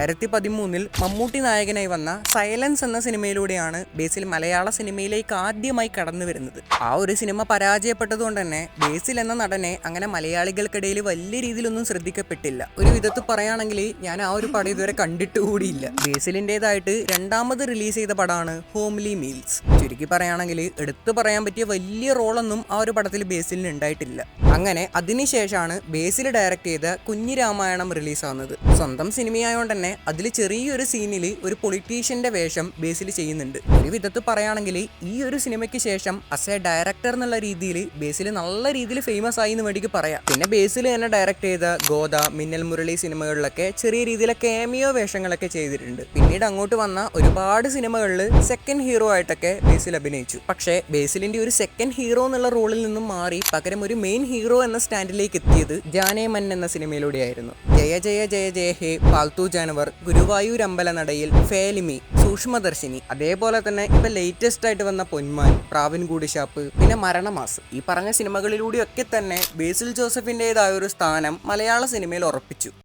2013 മമ്മൂട്ടി നായകനായി വന്ന സൈലൻസ് എന്ന സിനിമയിലൂടെയാണ് ബേസിൽ മലയാള സിനിമയിലേക്ക് ആദ്യമായി കടന്നു വരുന്നത്. ആ ഒരു സിനിമ പരാജയപ്പെട്ടതുകൊണ്ട് തന്നെ ബേസിൽ എന്ന നടനെ അങ്ങനെ മലയാളികൾക്കിടയിൽ വലിയ രീതിയിലൊന്നും ശ്രദ്ധിക്കപ്പെട്ടില്ല. ഒരു വിധത്തിൽ പറയുകയാണെങ്കിൽ ഞാൻ ആ ഒരു പടം ഇതുവരെ കണ്ടിട്ടുകൂടിയില്ല. ബേസിലിൻ്റെതായിട്ട് രണ്ടാമത് റിലീസ് ചെയ്ത പടമാണ് ഹോംലി മീൽസ്. ചുരുക്കി പറയുകയാണെങ്കിൽ എടുത്തു പറയാൻ പറ്റിയ വലിയ റോളൊന്നും ആ ഒരു പടത്തിൽ ബേസിലിന് ഉണ്ടായിട്ടില്ല. അങ്ങനെ അതിനുശേഷമാണ് ബേസിൽ ഡയറക്റ്റ് ചെയ്ത കുഞ്ഞിരാമായണം റിലീസാവുന്നത്. സ്വന്തം സിനിമയായതുകൊണ്ട് തന്നെ അതിൽ ചെറിയൊരു സീനിൽ ഒരു പൊളിറ്റീഷ്യന്റെ വേഷം ബേസിൽ ചെയ്യുന്നുണ്ട്. ഒരു വിധത്തിൽ പറയുകയാണെങ്കിൽ ഈ ഒരു സിനിമയ്ക്ക് ശേഷം ആസ് എ ഡയറക്ടർ എന്നുള്ള രീതിയിൽ ബേസിൽ നല്ല രീതിയിൽ ഫേമസ് ആയി എന്ന് വേണ്ടിക്ക് പറയാം. പിന്നെ ബേസിൽ തന്നെ ഡയറക്റ്റ് ചെയ്ത ഗോദ, മിന്നൽ മുരളി സിനിമകളിലൊക്കെ ചെറിയ രീതിയിലെ കാമിയോ വേഷങ്ങളൊക്കെ ചെയ്തിട്ടുണ്ട്. പിന്നീട് അങ്ങോട്ട് വന്ന ഒരുപാട് സിനിമകളിൽ സെക്കൻഡ് ഹീറോ ആയിട്ടൊക്കെ ബേസിൽ അഭിനയിച്ചു. പക്ഷേ ബേസിലിന്റെ ഒരു സെക്കൻഡ് ഹീറോ എന്നുള്ള റോളിൽ നിന്നും മാറി പകരം ഒരു മെയിൻ ഹീറോ എന്ന സ്റ്റാൻഡിലേക്ക് എത്തിയത് ജാനേ മൻ എന്ന സിനിമയിലൂടെയായിരുന്നു. ജയ ജയ ജയ ജയ ഹേ, പാൽത്തു ജാനവർ, ഗുരുവായൂർ അമ്പലനടയിൽ, ഫേലിമി, സൂക്ഷ്മദർശിനി, അതേപോലെ തന്നെ ഇപ്പൊ ലേറ്റസ്റ്റ് ആയിട്ട് വന്ന പൊന്മാൻ, പ്രാവിൻകൂടി ഷാപ്പ്, പിന്നെ മരണമാസ്, ഈ പറഞ്ഞ സിനിമകളിലൂടെയൊക്കെ തന്നെ ബേസിൽ ജോസഫിൻ്റെതായ ഒരു സ്ഥാനം മലയാള സിനിമയിൽ ഉറപ്പിച്ചു.